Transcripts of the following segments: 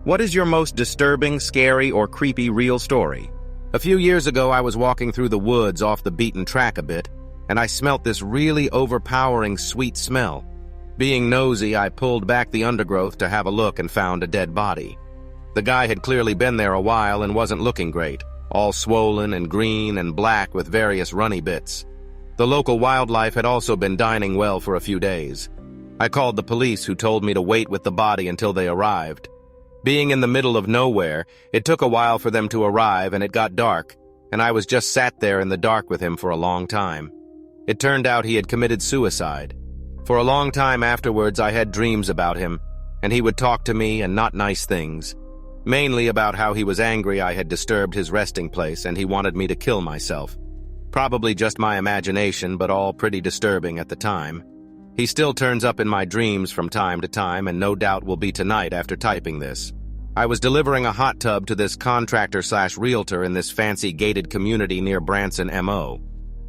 What is your most disturbing, scary, or creepy real story? A few years ago, I was walking through the woods off the beaten track a bit, and I smelt this really overpowering sweet smell. Being nosy, I pulled back the undergrowth to have a look and found a dead body. The guy had clearly been there a while and wasn't looking great, all swollen and green and black with various runny bits. The local wildlife had also been dining well for a few days. I called the police, who told me to wait with the body until they arrived. Being in the middle of nowhere, it took a while for them to arrive and it got dark, and I was just sat there in the dark with him for a long time. It turned out he had committed suicide. For a long time afterwards, I had dreams about him, and he would talk to me and not nice things. Mainly about how he was angry I had disturbed his resting place and he wanted me to kill myself. Probably just my imagination, but all pretty disturbing at the time. He still turns up in my dreams from time to time, and no doubt will be tonight after typing this. I was delivering a hot tub to this contractor/realtor in this fancy gated community near Branson, MO.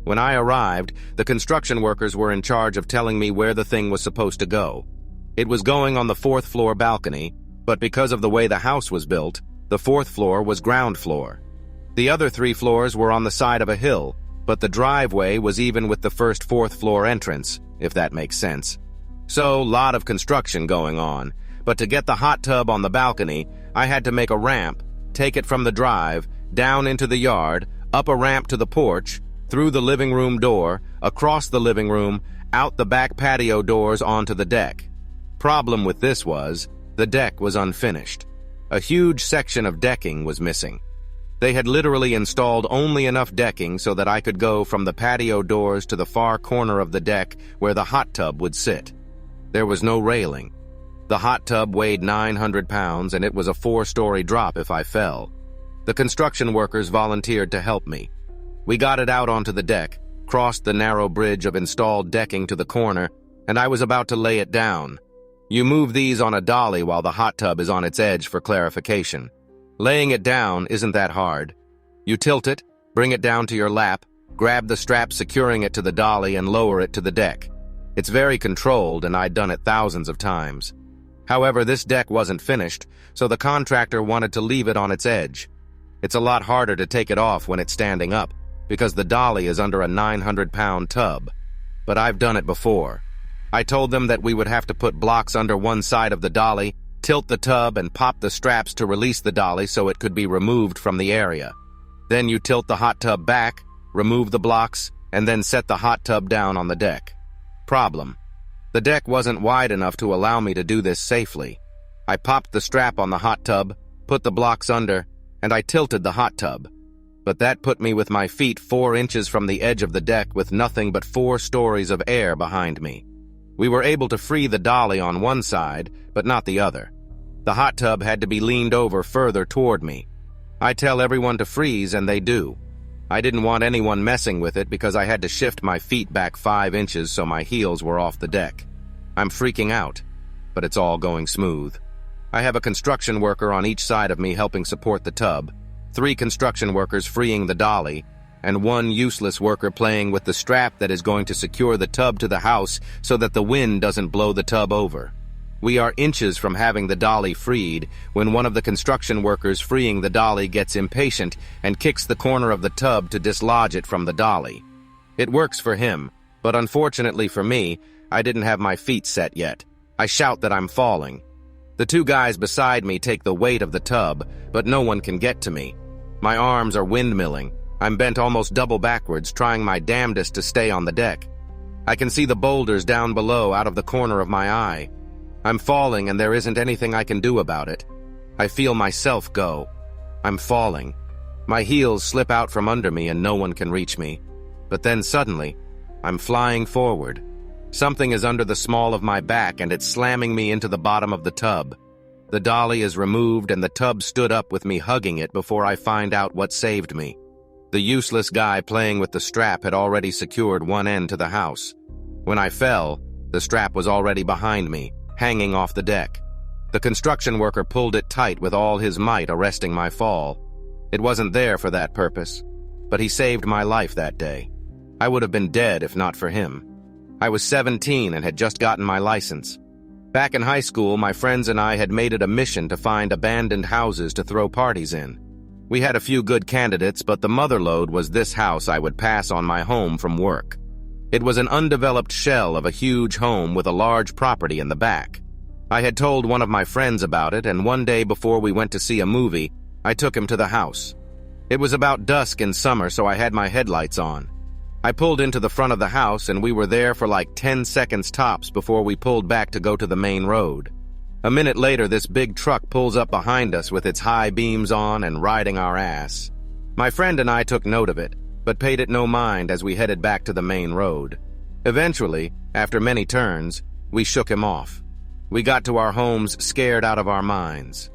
When I arrived, the construction workers were in charge of telling me where the thing was supposed to go. It was going on the 4th floor balcony, but because of the way the house was built, the 4th floor was ground floor. The other 3 floors were on the side of a hill, but the driveway was even with the first 4th floor entrance, if that makes sense. So, lot of construction going on, but to get the hot tub on the balcony, I had to make a ramp, take it from the drive, down into the yard, up a ramp to the porch, through the living room door, across the living room, out the back patio doors onto the deck. Problem with this was, the deck was unfinished. A huge section of decking was missing. They had literally installed only enough decking so that I could go from the patio doors to the far corner of the deck where the hot tub would sit. There was no railing. The hot tub weighed 900 pounds and it was a 4-story drop if I fell. The construction workers volunteered to help me. We got it out onto the deck, crossed the narrow bridge of installed decking to the corner, and I was about to lay it down. You move these on a dolly while the hot tub is on its edge for clarification. Laying it down isn't that hard. You tilt it, bring it down to your lap, grab the strap securing it to the dolly and lower it to the deck. It's very controlled and I'd done it thousands of times. However, this deck wasn't finished, so the contractor wanted to leave it on its edge. It's a lot harder to take it off when it's standing up, because the dolly is under a 900-pound tub. But I've done it before. I told them that we would have to put blocks under one side of the dolly, tilt the tub and pop the straps to release the dolly so it could be removed from the area. Then you tilt the hot tub back, remove the blocks, and then set the hot tub down on the deck. Problem: the deck wasn't wide enough to allow me to do this safely. I popped the strap on the hot tub, put the blocks under, and I tilted the hot tub. But that put me with my feet 4 inches from the edge of the deck with nothing but 4 stories of air behind me. We were able to free the dolly on one side, but not the other. The hot tub had to be leaned over further toward me. I tell everyone to freeze, and they do. I didn't want anyone messing with it because I had to shift my feet back 5 inches so my heels were off the deck. I'm freaking out, but it's all going smooth. I have a construction worker on each side of me helping support the tub, 3 construction workers freeing the dolly, and 1 useless worker playing with the strap that is going to secure the tub to the house so that the wind doesn't blow the tub over. We are inches from having the dolly freed when one of the construction workers freeing the dolly gets impatient and kicks the corner of the tub to dislodge it from the dolly. It works for him, but unfortunately for me, I didn't have my feet set yet. I shout that I'm falling. The 2 guys beside me take the weight of the tub, but no one can get to me. My arms are windmilling. I'm bent almost double backwards, trying my damnedest to stay on the deck. I can see the boulders down below out of the corner of my eye. I'm falling and there isn't anything I can do about it. I feel myself go. I'm falling. My heels slip out from under me and no one can reach me. But then suddenly, I'm flying forward. Something is under the small of my back and it's slamming me into the bottom of the tub. The dolly is removed and the tub stood up with me hugging it before I find out what saved me. The useless guy playing with the strap had already secured one end to the house. When I fell, the strap was already behind me, hanging off the deck. The construction worker pulled it tight with all his might, arresting my fall. It wasn't there for that purpose, but he saved my life that day. I would have been dead if not for him. I was 17 and had just gotten my license. Back in high school, my friends and I had made it a mission to find abandoned houses to throw parties in. We had a few good candidates, but the motherlode was this house I would pass on my home from work. It was an undeveloped shell of a huge home with a large property in the back. I had told one of my friends about it, and one day before we went to see a movie, I took him to the house. It was about dusk in summer, so I had my headlights on. I pulled into the front of the house, and we were there for like 10 seconds tops before we pulled back to go to the main road. A minute later, this big truck pulls up behind us with its high beams on and riding our ass. My friend and I took note of it, but paid it no mind as we headed back to the main road. Eventually, after many turns, we shook him off. We got to our homes scared out of our minds.